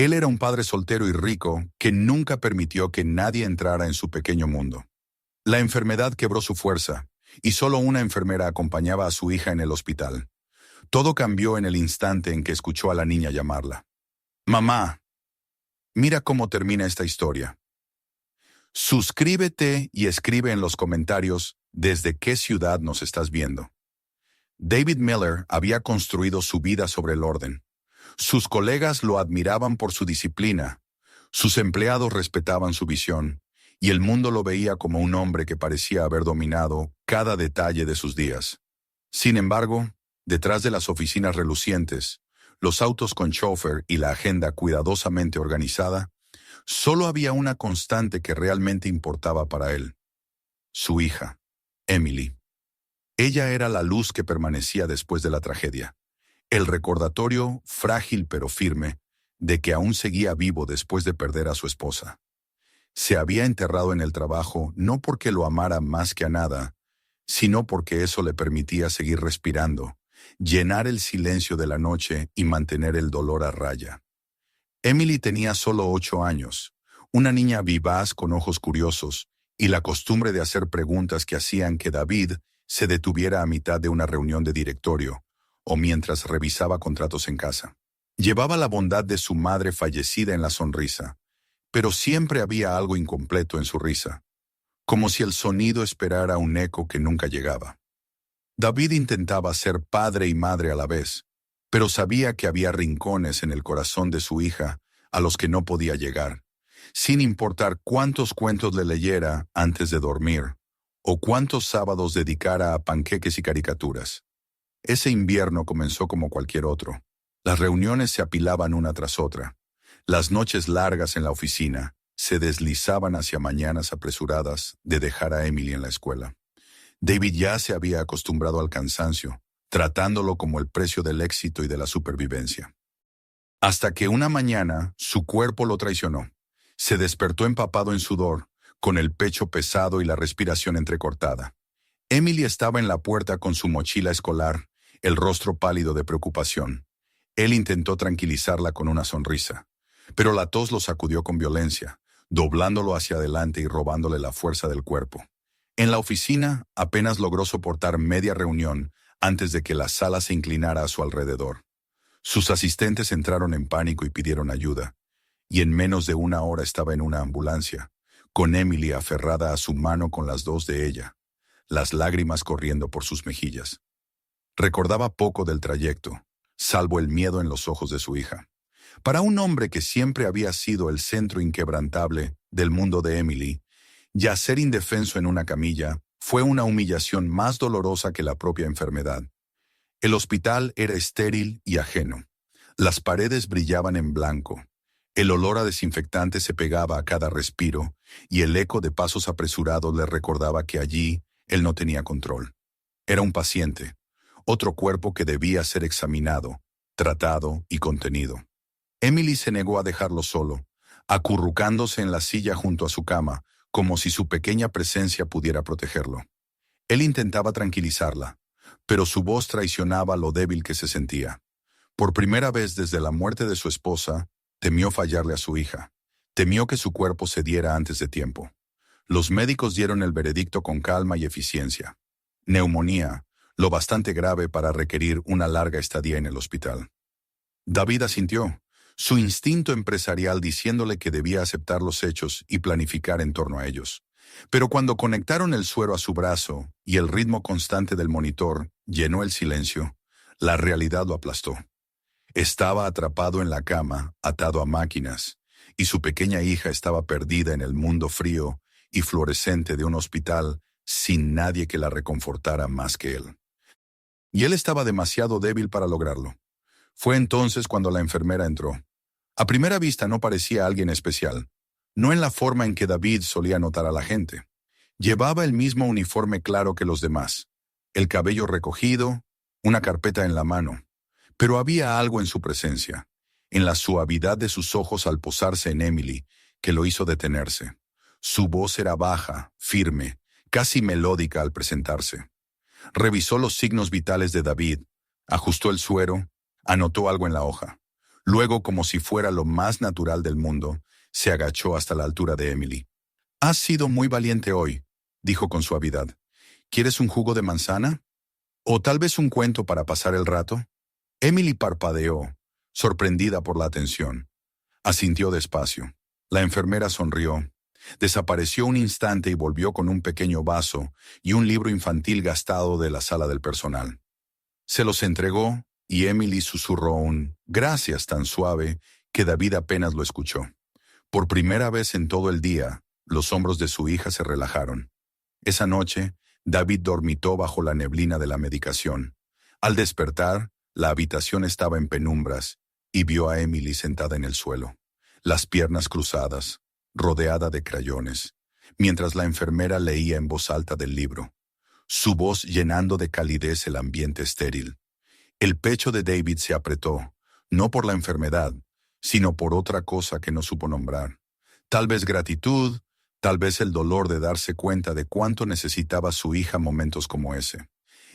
Él era un padre soltero y rico que nunca permitió que nadie entrara en su pequeño mundo. La enfermedad quebró su fuerza, y solo una enfermera acompañaba a su hija en el hospital. Todo cambió en el instante en que escuchó a la niña llamarla. Mamá, mira cómo termina esta historia. Suscríbete y escribe en los comentarios desde qué ciudad nos estás viendo. David Miller había construido su vida sobre el orden. Sus colegas lo admiraban por su disciplina, sus empleados respetaban su visión, y el mundo lo veía como un hombre que parecía haber dominado cada detalle de sus días. Sin embargo, detrás de las oficinas relucientes, los autos con chófer y la agenda cuidadosamente organizada, solo había una constante que realmente importaba para él: su hija, Emily. Ella era la luz que permanecía después de la tragedia, el recordatorio, frágil pero firme, de que aún seguía vivo después de perder a su esposa. Se había enterrado en el trabajo no porque lo amara más que a nada, sino porque eso le permitía seguir respirando, llenar el silencio de la noche y mantener el dolor a raya. Emily tenía solo 8 años, una niña vivaz con ojos curiosos y la costumbre de hacer preguntas que hacían que David se detuviera a mitad de una reunión de directorio o mientras revisaba contratos en casa. Llevaba la bondad de su madre fallecida en la sonrisa, pero siempre había algo incompleto en su risa, como si el sonido esperara un eco que nunca llegaba. David intentaba ser padre y madre a la vez, pero sabía que había rincones en el corazón de su hija a los que no podía llegar, sin importar cuántos cuentos le leyera antes de dormir, o cuántos sábados dedicara a panqueques y caricaturas. Ese invierno comenzó como cualquier otro. Las reuniones se apilaban una tras otra. Las noches largas en la oficina se deslizaban hacia mañanas apresuradas de dejar a Emily en la escuela. David ya se había acostumbrado al cansancio, tratándolo como el precio del éxito y de la supervivencia. Hasta que una mañana su cuerpo lo traicionó. Se despertó empapado en sudor, con el pecho pesado y la respiración entrecortada. Emily estaba en la puerta con su mochila escolar, el rostro pálido de preocupación. Él intentó tranquilizarla con una sonrisa, pero la tos lo sacudió con violencia, doblándolo hacia adelante y robándole la fuerza del cuerpo. En la oficina apenas logró soportar media reunión antes de que la sala se inclinara a su alrededor. Sus asistentes entraron en pánico y pidieron ayuda, y en menos de una hora estaba en una ambulancia, con Emily aferrada a su mano con las dos de ella, las lágrimas corriendo por sus mejillas. Recordaba poco del trayecto, salvo el miedo en los ojos de su hija. Para un hombre que siempre había sido el centro inquebrantable del mundo de Emily, yacer indefenso en una camilla fue una humillación más dolorosa que la propia enfermedad. El hospital era estéril y ajeno. Las paredes brillaban en blanco. El olor a desinfectante se pegaba a cada respiro, y el eco de pasos apresurados le recordaba que allí él no tenía control. Era un paciente, otro cuerpo que debía ser examinado, tratado y contenido. Emily se negó a dejarlo solo, acurrucándose en la silla junto a su cama, como si su pequeña presencia pudiera protegerlo. Él intentaba tranquilizarla, pero su voz traicionaba lo débil que se sentía. Por primera vez desde la muerte de su esposa, temió fallarle a su hija. Temió que su cuerpo cediera antes de tiempo. Los médicos dieron el veredicto con calma y eficiencia. Neumonía, lo bastante grave para requerir una larga estadía en el hospital. David asintió, su instinto empresarial diciéndole que debía aceptar los hechos y planificar en torno a ellos. Pero cuando conectaron el suero a su brazo y el ritmo constante del monitor llenó el silencio, la realidad lo aplastó. Estaba atrapado en la cama, atado a máquinas, y su pequeña hija estaba perdida en el mundo frío y fluorescente de un hospital sin nadie que la reconfortara más que él. Y él estaba demasiado débil para lograrlo. Fue entonces cuando la enfermera entró. A primera vista no parecía alguien especial, no en la forma en que David solía notar a la gente. Llevaba el mismo uniforme claro que los demás, el cabello recogido, una carpeta en la mano. Pero había algo en su presencia, en la suavidad de sus ojos al posarse en Emily, que lo hizo detenerse. Su voz era baja, firme, casi melódica al presentarse. Revisó los signos vitales de David, ajustó el suero, anotó algo en la hoja. Luego, como si fuera lo más natural del mundo, se agachó hasta la altura de Emily. «Has sido muy valiente hoy», dijo con suavidad. «¿Quieres un jugo de manzana? ¿O tal vez un cuento para pasar el rato?» Emily parpadeó, sorprendida por la atención. Asintió despacio. La enfermera sonrió. Desapareció un instante y volvió con un pequeño vaso y un libro infantil gastado de la sala del personal. Se los entregó y Emily susurró un «gracias» tan suave que David apenas lo escuchó. Por primera vez en todo el día, los hombros de su hija se relajaron. Esa noche, David dormitó bajo la neblina de la medicación. Al despertar, la habitación estaba en penumbras y vio a Emily sentada en el suelo, las piernas cruzadas, rodeada de crayones, mientras la enfermera leía en voz alta del libro, su voz llenando de calidez el ambiente estéril. El pecho de David se apretó, no por la enfermedad, sino por otra cosa que no supo nombrar. Tal vez gratitud, tal vez el dolor de darse cuenta de cuánto necesitaba su hija momentos como ese.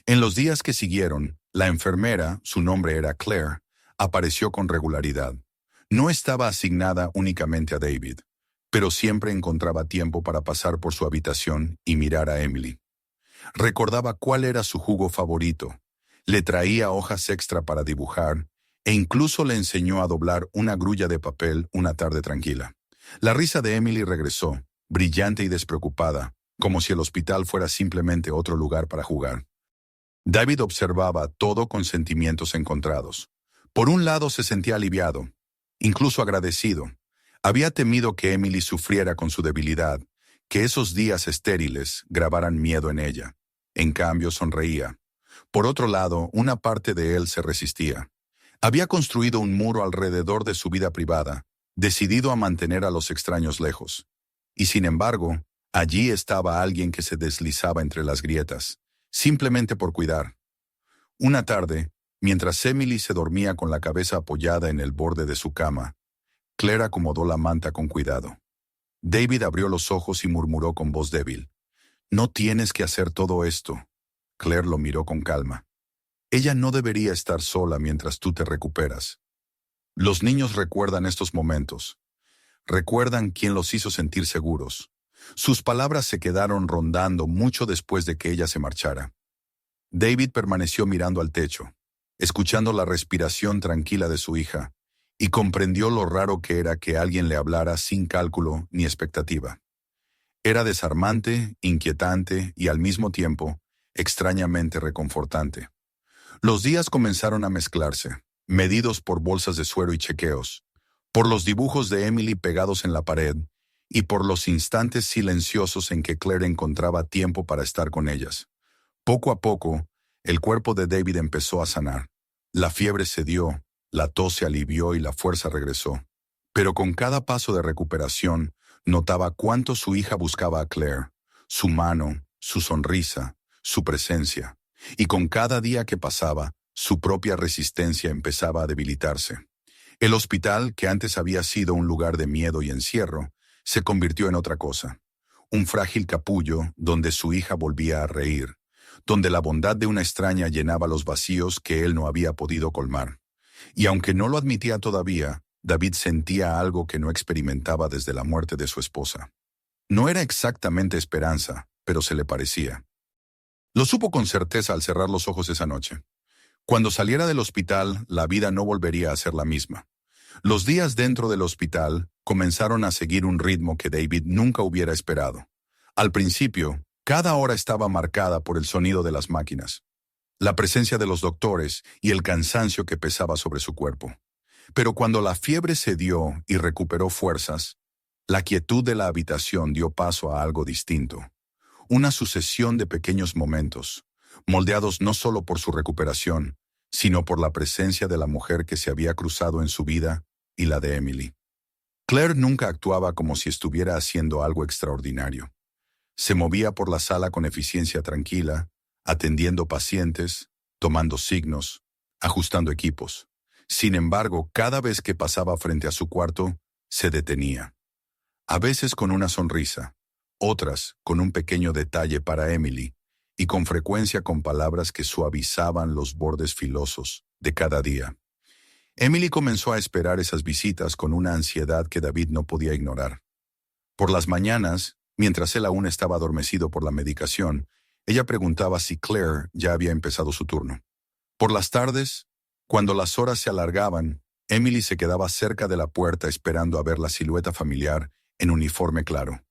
En los días que siguieron, la enfermera, su nombre era Claire, apareció con regularidad. No estaba asignada únicamente a David, pero siempre encontraba tiempo para pasar por su habitación y mirar a Emily. Recordaba cuál era su jugo favorito, le traía hojas extra para dibujar e incluso le enseñó a doblar una grulla de papel una tarde tranquila. La risa de Emily regresó, brillante y despreocupada, como si el hospital fuera simplemente otro lugar para jugar. David observaba todo con sentimientos encontrados. Por un lado se sentía aliviado, incluso agradecido. Había temido que Emily sufriera con su debilidad, que esos días estériles grabaran miedo en ella. En cambio, sonreía. Por otro lado, una parte de él se resistía. Había construido un muro alrededor de su vida privada, decidido a mantener a los extraños lejos. Y sin embargo, allí estaba alguien que se deslizaba entre las grietas, simplemente por cuidar. Una tarde, mientras Emily se dormía con la cabeza apoyada en el borde de su cama, Claire acomodó la manta con cuidado. David abrió los ojos y murmuró con voz débil. «No tienes que hacer todo esto». Claire lo miró con calma. «Ella no debería estar sola mientras tú te recuperas». Los niños recuerdan estos momentos. Recuerdan quién los hizo sentir seguros. Sus palabras se quedaron rondando mucho después de que ella se marchara. David permaneció mirando al techo, escuchando la respiración tranquila de su hija, y comprendió lo raro que era que alguien le hablara sin cálculo ni expectativa. Era desarmante, inquietante y al mismo tiempo extrañamente reconfortante. Los días comenzaron a mezclarse, medidos por bolsas de suero y chequeos, por los dibujos de Emily pegados en la pared y por los instantes silenciosos en que Claire encontraba tiempo para estar con ellas. Poco a poco, el cuerpo de David empezó a sanar. La fiebre cedió, la tos se alivió y la fuerza regresó. Pero con cada paso de recuperación, notaba cuánto su hija buscaba a Claire, su mano, su sonrisa, su presencia, y con cada día que pasaba, su propia resistencia empezaba a debilitarse. El hospital, que antes había sido un lugar de miedo y encierro, se convirtió en otra cosa. Un frágil capullo donde su hija volvía a reír, donde la bondad de una extraña llenaba los vacíos que él no había podido colmar. Y aunque no lo admitía todavía, David sentía algo que no experimentaba desde la muerte de su esposa. No era exactamente esperanza, pero se le parecía. Lo supo con certeza al cerrar los ojos esa noche. Cuando saliera del hospital, la vida no volvería a ser la misma. Los días dentro del hospital comenzaron a seguir un ritmo que David nunca hubiera esperado. Al principio, cada hora estaba marcada por el sonido de las máquinas, la presencia de los doctores y el cansancio que pesaba sobre su cuerpo. Pero cuando la fiebre cedió y recuperó fuerzas, la quietud de la habitación dio paso a algo distinto. Una sucesión de pequeños momentos, moldeados no solo por su recuperación, sino por la presencia de la mujer que se había cruzado en su vida y la de Emily. Claire nunca actuaba como si estuviera haciendo algo extraordinario. Se movía por la sala con eficiencia tranquila, atendiendo pacientes, tomando signos, ajustando equipos. Sin embargo, cada vez que pasaba frente a su cuarto, se detenía. A veces con una sonrisa, otras con un pequeño detalle para Emily, y con frecuencia con palabras que suavizaban los bordes filosos de cada día. Emily comenzó a esperar esas visitas con una ansiedad que David no podía ignorar. Por las mañanas, mientras él aún estaba adormecido por la medicación, ella preguntaba si Claire ya había empezado su turno. Por las tardes, cuando las horas se alargaban, Emily se quedaba cerca de la puerta esperando a ver la silueta familiar en uniforme claro.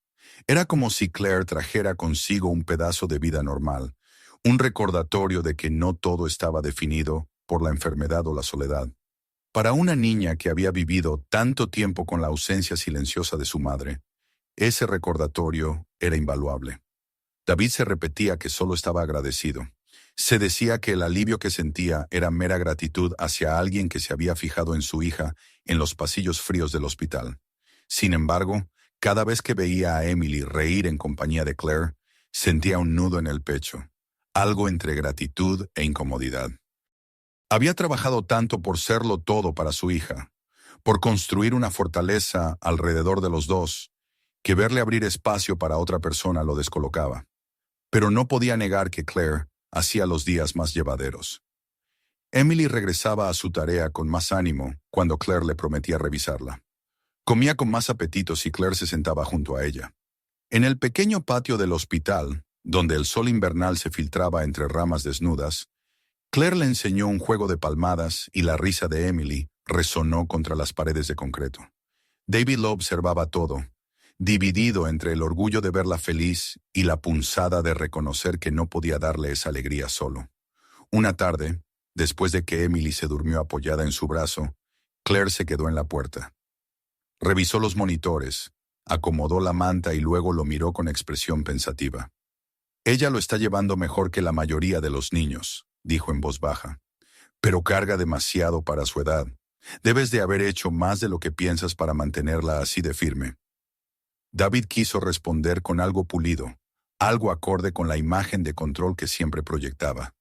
Era como si Claire trajera consigo un pedazo de vida normal, un recordatorio de que no todo estaba definido por la enfermedad o la soledad. Para una niña que había vivido tanto tiempo con la ausencia silenciosa de su madre, ese recordatorio era invaluable. David se repetía que solo estaba agradecido. Se decía que el alivio que sentía era mera gratitud hacia alguien que se había fijado en su hija en los pasillos fríos del hospital. Sin embargo, cada vez que veía a Emily reír en compañía de Claire, sentía un nudo en el pecho, algo entre gratitud e incomodidad. Había trabajado tanto por serlo todo para su hija, por construir una fortaleza alrededor de los dos, que verle abrir espacio para otra persona lo descolocaba. Pero no podía negar que Claire hacía los días más llevaderos. Emily regresaba a su tarea con más ánimo cuando Claire le prometía revisarla. Comía con más apetito si Claire se sentaba junto a ella. En el pequeño patio del hospital, donde el sol invernal se filtraba entre ramas desnudas, Claire le enseñó un juego de palmadas y la risa de Emily resonó contra las paredes de concreto. David lo observaba todo, dividido entre el orgullo de verla feliz y la punzada de reconocer que no podía darle esa alegría solo. Una tarde, después de que Emily se durmió apoyada en su brazo, Claire se quedó en la puerta. Revisó los monitores, acomodó la manta y luego lo miró con expresión pensativa. Ella lo está llevando mejor que la mayoría de los niños, dijo en voz baja, pero carga demasiado para su edad. Debes de haber hecho más de lo que piensas para mantenerla así de firme. David quiso responder con algo pulido, algo acorde con la imagen de control que siempre proyectaba.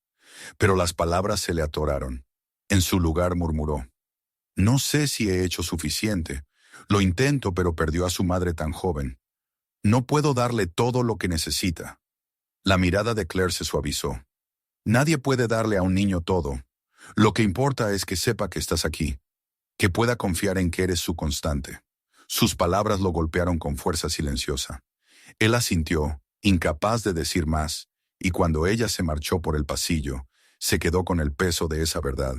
Pero las palabras se le atoraron. En su lugar murmuró: «No sé si he hecho suficiente. Lo intento, pero perdió a su madre tan joven. No puedo darle todo lo que necesita». La mirada de Claire se suavizó. «Nadie puede darle a un niño todo. Lo que importa es que sepa que estás aquí, que pueda confiar en que eres su constante». Sus palabras lo golpearon con fuerza silenciosa. Él asintió, incapaz de decir más, y cuando ella se marchó por el pasillo, se quedó con el peso de esa verdad.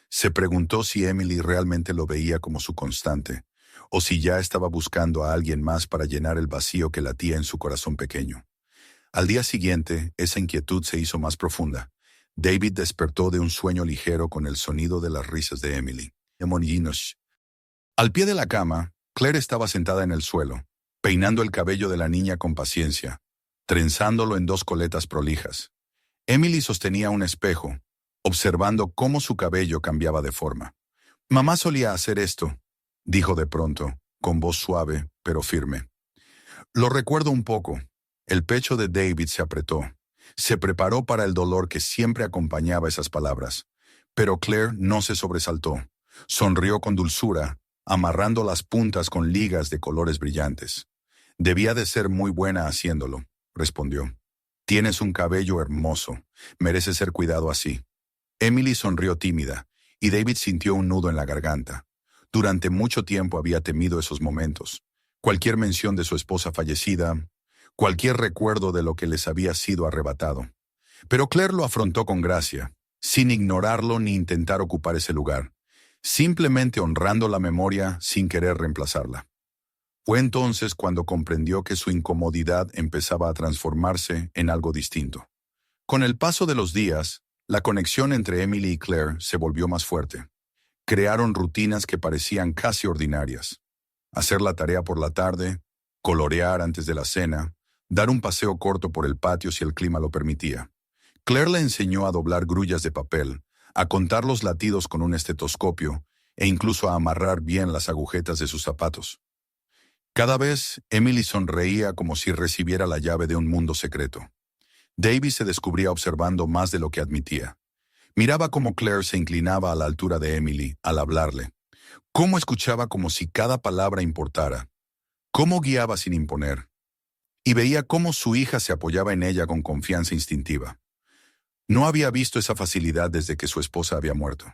Se preguntó si Emily realmente lo veía como su constante, o si ya estaba buscando a alguien más para llenar el vacío que latía en su corazón pequeño. Al día siguiente, esa inquietud se hizo más profunda. David despertó de un sueño ligero con el sonido de las risas de Emily. Al pie de la cama, Claire estaba sentada en el suelo, peinando el cabello de la niña con paciencia, trenzándolo en 2 coletas prolijas. Emily sostenía un espejo, observando cómo su cabello cambiaba de forma. «Mamá solía hacer esto», dijo de pronto, con voz suave pero firme. «Lo recuerdo un poco». El pecho de David se apretó. Se preparó para el dolor que siempre acompañaba esas palabras. Pero Claire no se sobresaltó. Sonrió con dulzura, amarrando las puntas con ligas de colores brillantes. «Debía de ser muy buena haciéndolo», respondió. «Tienes un cabello hermoso. Merece ser cuidado así». Emily sonrió tímida, y David sintió un nudo en la garganta. Durante mucho tiempo había temido esos momentos. Cualquier mención de su esposa fallecida, cualquier recuerdo de lo que les había sido arrebatado. Pero Claire lo afrontó con gracia, sin ignorarlo ni intentar ocupar ese lugar, simplemente honrando la memoria sin querer reemplazarla. Fue entonces cuando comprendió que su incomodidad empezaba a transformarse en algo distinto. Con el paso de los días, la conexión entre Emily y Claire se volvió más fuerte. Crearon rutinas que parecían casi ordinarias. Hacer la tarea por la tarde, colorear antes de la cena, dar un paseo corto por el patio si el clima lo permitía. Claire le enseñó a doblar grullas de papel, a contar los latidos con un estetoscopio e incluso a amarrar bien las agujetas de sus zapatos. Cada vez, Emily sonreía como si recibiera la llave de un mundo secreto. David se descubría observando más de lo que admitía. Miraba cómo Claire se inclinaba a la altura de Emily al hablarle, cómo escuchaba como si cada palabra importara, cómo guiaba sin imponer, y veía cómo su hija se apoyaba en ella con confianza instintiva. No había visto esa facilidad desde que su esposa había muerto.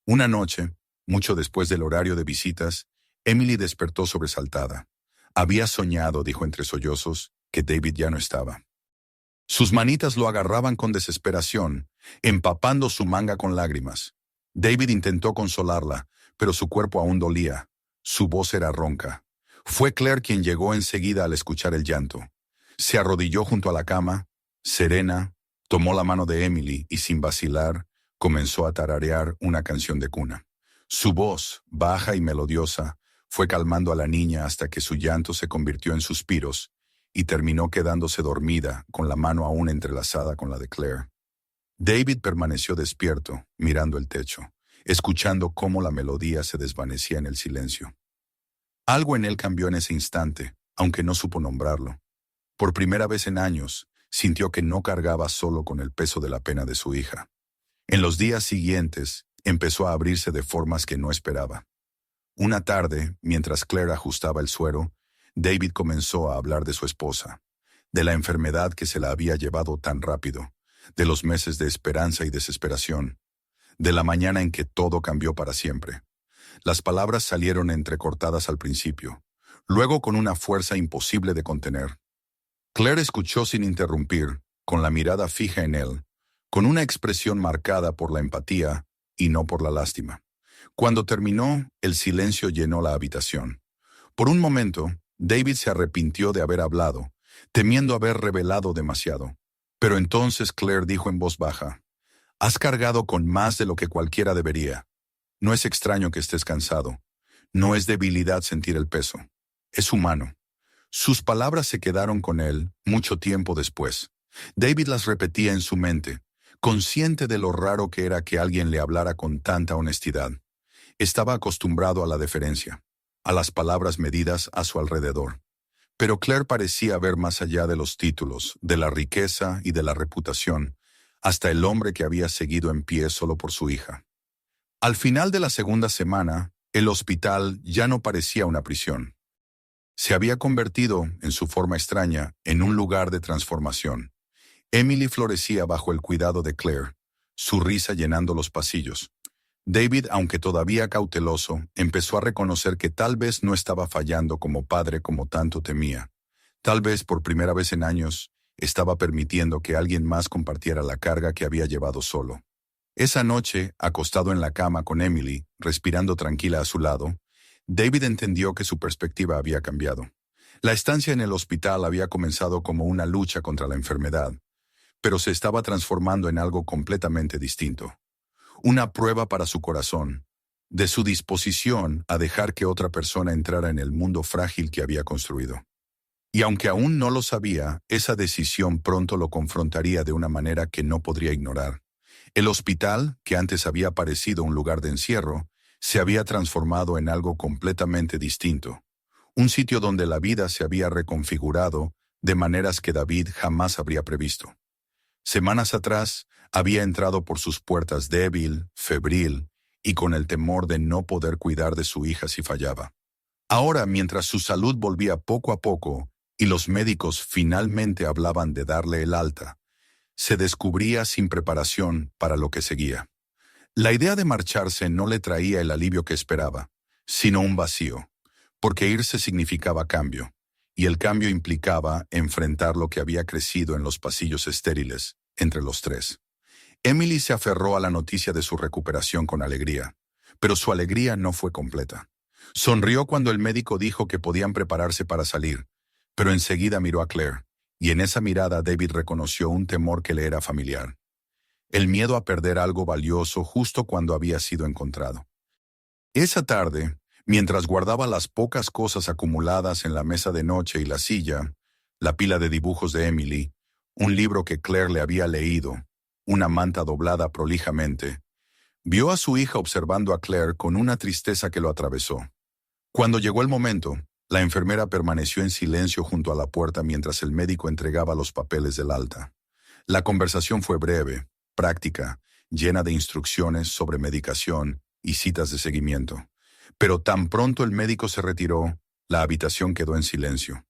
Una noche, Mucho después del horario de visitas, Emily despertó sobresaltada. Había soñado, dijo entre sollozos, que David ya no estaba. Sus manitas lo agarraban con desesperación, empapando su manga con lágrimas. David intentó consolarla, pero su cuerpo aún dolía. Su voz era ronca. Fue Claire quien llegó enseguida al escuchar el llanto. Se arrodilló junto a la cama, serena, tomó la mano de Emily y sin vacilar, comenzó a tararear una canción de cuna. Su voz, baja y melodiosa, fue calmando a la niña hasta que su llanto se convirtió en suspiros y terminó quedándose dormida con la mano aún entrelazada con la de Claire. David permaneció despierto, mirando el techo, escuchando cómo la melodía se desvanecía en el silencio. Algo en él cambió en ese instante, aunque no supo nombrarlo. Por primera vez en años, sintió que no cargaba solo con el peso de la pena de su hija. En los días siguientes, empezó a abrirse de formas que no esperaba. Una tarde, mientras Claire ajustaba el suero, David comenzó a hablar de su esposa, de la enfermedad que se la había llevado tan rápido, de los meses de esperanza y desesperación, de la mañana en que todo cambió para siempre. Las palabras salieron entrecortadas al principio, luego con una fuerza imposible de contener. Claire escuchó sin interrumpir, con la mirada fija en él, con una expresión marcada por la empatía y no por la lástima. Cuando terminó, el silencio llenó la habitación. Por un momento, David se arrepintió de haber hablado, temiendo haber revelado demasiado. Pero entonces Claire dijo en voz baja, «Has cargado con más de lo que cualquiera debería. No es extraño que estés cansado. No es debilidad sentir el peso. Es humano». Sus palabras se quedaron con él mucho tiempo después. David las repetía en su mente, consciente de lo raro que era que alguien le hablara con tanta honestidad. Estaba acostumbrado a la deferencia, a las palabras medidas a su alrededor. Pero Claire parecía ver más allá de los títulos, de la riqueza y de la reputación, hasta el hombre que había seguido en pie solo por su hija. Al final de la segunda semana, el hospital ya no parecía una prisión. Se había convertido, en su forma extraña, en un lugar de transformación. Emily florecía bajo el cuidado de Claire, su risa llenando los pasillos. David, aunque todavía cauteloso, empezó a reconocer que tal vez no estaba fallando como padre como tanto temía. Tal vez por primera vez en años, estaba permitiendo que alguien más compartiera la carga que había llevado solo. Esa noche, acostado en la cama con Emily, respirando tranquila a su lado, David entendió que su perspectiva había cambiado. La estancia en el hospital había comenzado como una lucha contra la enfermedad, pero se estaba transformando en algo completamente distinto. Una prueba para su corazón, de su disposición a dejar que otra persona entrara en el mundo frágil que había construido. Y aunque aún no lo sabía, esa decisión pronto lo confrontaría de una manera que no podría ignorar. El hospital, que antes había parecido un lugar de encierro, se había transformado en algo completamente distinto. Un sitio donde la vida se había reconfigurado de maneras que David jamás habría previsto. Semanas atrás, había entrado por sus puertas débil, febril, y con el temor de no poder cuidar de su hija si fallaba. Ahora, mientras su salud volvía poco a poco, y los médicos finalmente hablaban de darle el alta, se descubría sin preparación para lo que seguía. La idea de marcharse no le traía el alivio que esperaba, sino un vacío, porque irse significaba cambio, y el cambio implicaba enfrentar lo que había crecido en los pasillos estériles, entre los tres. Emily se aferró a la noticia de su recuperación con alegría, pero su alegría no fue completa. Sonrió cuando el médico dijo que podían prepararse para salir, pero enseguida miró a Claire, y en esa mirada David reconoció un temor que le era familiar. El miedo a perder algo valioso justo cuando había sido encontrado. Esa tarde, mientras guardaba las pocas cosas acumuladas en la mesa de noche y la silla, la pila de dibujos de Emily, un libro que Claire le había leído, una manta doblada prolijamente, vio a su hija observando a Claire con una tristeza que lo atravesó. Cuando llegó el momento, la enfermera permaneció en silencio junto a la puerta mientras el médico entregaba los papeles del alta. La conversación fue breve, práctica, llena de instrucciones sobre medicación y citas de seguimiento. Pero tan pronto el médico se retiró, la habitación quedó en silencio.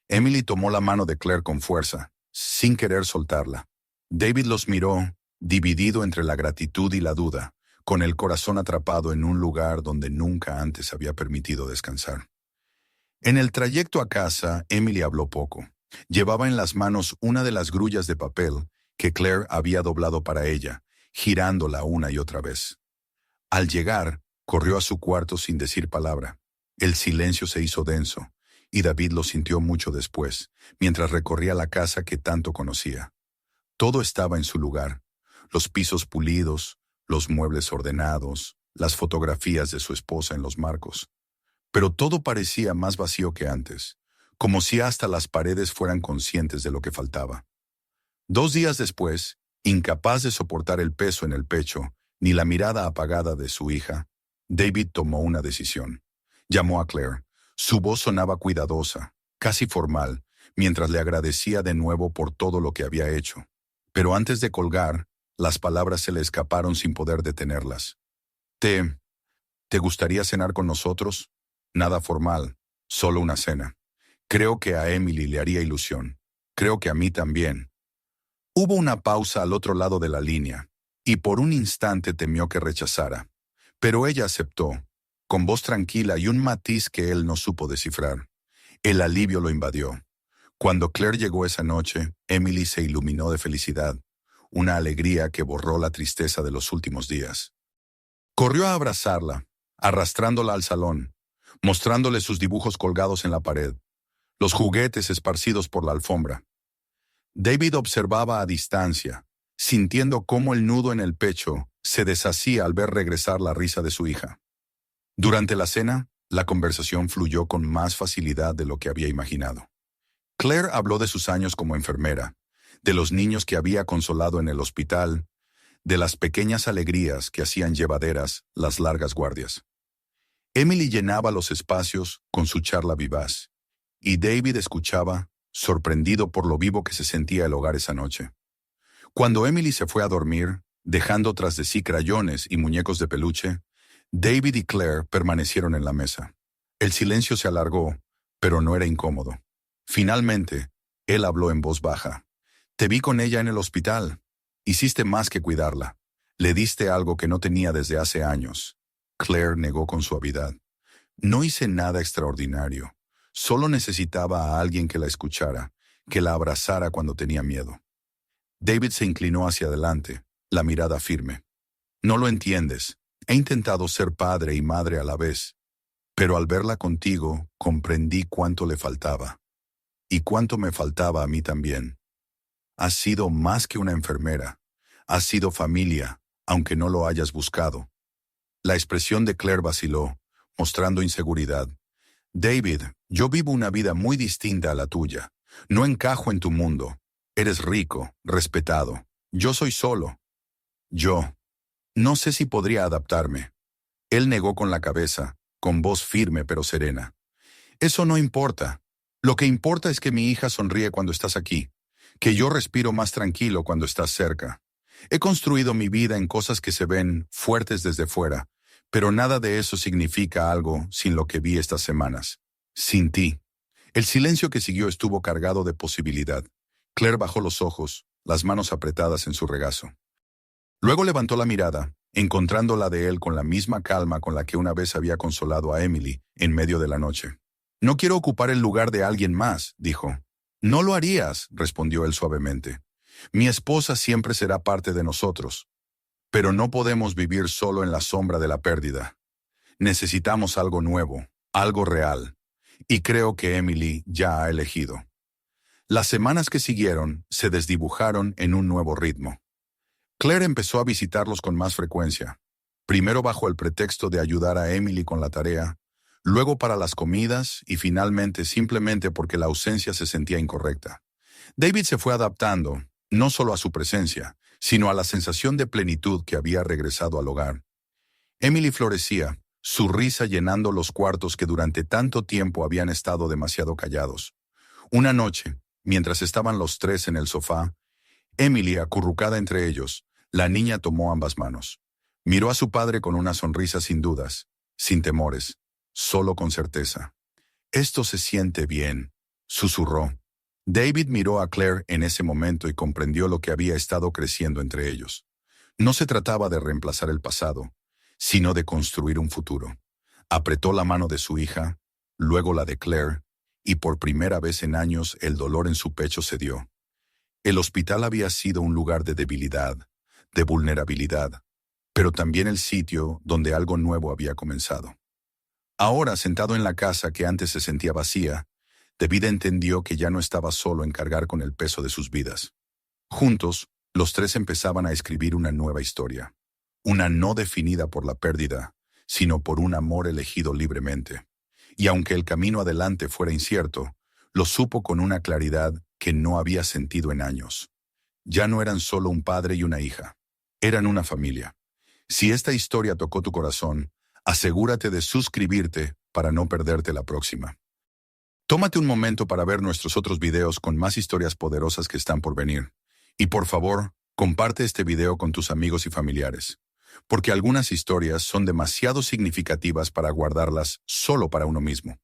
Emily tomó la mano de Claire con fuerza, sin querer soltarla. David los miró, dividido entre la gratitud y la duda, con el corazón atrapado en un lugar donde nunca antes había permitido descansar. En el trayecto a casa, Emily habló poco. Llevaba en las manos una de las grullas de papel que Claire había doblado para ella, girándola una y otra vez. Al llegar, corrió a su cuarto sin decir palabra. El silencio se hizo denso, y David lo sintió mucho después, mientras recorría la casa que tanto conocía. Todo estaba en su lugar: los pisos pulidos, los muebles ordenados, las fotografías de su esposa en los marcos. Pero todo parecía más vacío que antes, como si hasta las paredes fueran conscientes de lo que faltaba. 2 días después, incapaz de soportar el peso en el pecho, ni la mirada apagada de su hija, David tomó una decisión. Llamó a Claire. Su voz sonaba cuidadosa, casi formal, mientras le agradecía de nuevo por todo lo que había hecho. Pero antes de colgar, las palabras se le escaparon sin poder detenerlas. ¿Te gustaría cenar con nosotros? Nada formal, solo una cena. Creo que a Emily le haría ilusión. Creo que a mí también. Hubo una pausa al otro lado de la línea, y por un instante temió que rechazara. Pero ella aceptó, con voz tranquila y un matiz que él no supo descifrar. El alivio lo invadió. Cuando Claire llegó esa noche, Emily se iluminó de felicidad, una alegría que borró la tristeza de los últimos días. Corrió a abrazarla, arrastrándola al salón, mostrándole sus dibujos colgados en la pared, los juguetes esparcidos por la alfombra. David observaba a distancia, sintiendo cómo el nudo en el pecho se deshacía al ver regresar la risa de su hija. Durante la cena, la conversación fluyó con más facilidad de lo que había imaginado. Claire habló de sus años como enfermera, de los niños que había consolado en el hospital, de las pequeñas alegrías que hacían llevaderas las largas guardias. Emily llenaba los espacios con su charla vivaz, y David escuchaba, sorprendido por lo vivo que se sentía el hogar esa noche. Cuando Emily se fue a dormir, dejando tras de sí crayones y muñecos de peluche, David y Claire permanecieron en la mesa. El silencio se alargó, pero no era incómodo. Finalmente, él habló en voz baja. «Te vi con ella en el hospital. Hiciste más que cuidarla. Le diste algo que no tenía desde hace años». Claire negó con suavidad. «No hice nada extraordinario. Solo necesitaba a alguien que la escuchara, que la abrazara cuando tenía miedo». David se inclinó hacia adelante, la mirada firme. «No lo entiendes. He intentado ser padre y madre a la vez, pero al verla contigo comprendí cuánto le faltaba. Y cuánto me faltaba a mí también. Has sido más que una enfermera. Has sido familia, aunque no lo hayas buscado». La expresión de Claire vaciló, mostrando inseguridad. «David, yo vivo una vida muy distinta a la tuya. No encajo en tu mundo. Eres rico, respetado. Yo soy solo. Yo. No sé si podría adaptarme». Él negó con la cabeza, con voz firme pero serena. «Eso no importa. Lo que importa es que mi hija sonríe cuando estás aquí, que yo respiro más tranquilo cuando estás cerca. He construido mi vida en cosas que se ven fuertes desde fuera, pero nada de eso significa algo sin lo que vi estas semanas. Sin ti». El silencio que siguió estuvo cargado de posibilidad. Claire bajó los ojos, las manos apretadas en su regazo. Luego levantó la mirada, encontrando la de él con la misma calma con la que una vez había consolado a Emily en medio de la noche. «No quiero ocupar el lugar de alguien más», dijo. «No lo harías», respondió él suavemente. «Mi esposa siempre será parte de nosotros. Pero no podemos vivir solo en la sombra de la pérdida. Necesitamos algo nuevo, algo real. Y creo que Emily ya ha elegido». Las semanas que siguieron se desdibujaron en un nuevo ritmo. Claire empezó a visitarlos con más frecuencia, primero bajo el pretexto de ayudar a Emily con la tarea, luego para las comidas y finalmente simplemente porque la ausencia se sentía incorrecta. David se fue adaptando, no solo a su presencia, sino a la sensación de plenitud que había regresado al hogar. Emily florecía, su risa llenando los cuartos que durante tanto tiempo habían estado demasiado callados. Una noche, mientras estaban los tres en el sofá, Emily, acurrucada entre ellos, la niña tomó ambas manos. Miró a su padre con una sonrisa sin dudas, sin temores, solo con certeza. «Esto se siente bien», susurró. David miró a Claire en ese momento y comprendió lo que había estado creciendo entre ellos. No se trataba de reemplazar el pasado, sino de construir un futuro. Apretó la mano de su hija, luego la de Claire, y por primera vez en años el dolor en su pecho cedió. El hospital había sido un lugar de debilidad, de vulnerabilidad, pero también el sitio donde algo nuevo había comenzado. Ahora, sentado en la casa que antes se sentía vacía, David entendió que ya no estaba solo en cargar con el peso de sus vidas. Juntos, los tres empezaban a escribir una nueva historia, una no definida por la pérdida, sino por un amor elegido libremente. Y aunque el camino adelante fuera incierto, lo supo con una claridad que no había sentido en años. Ya no eran solo un padre y una hija, eran una familia. Si esta historia tocó tu corazón, asegúrate de suscribirte para no perderte la próxima. Tómate un momento para ver nuestros otros videos con más historias poderosas que están por venir. Y por favor, comparte este video con tus amigos y familiares, porque algunas historias son demasiado significativas para guardarlas solo para uno mismo.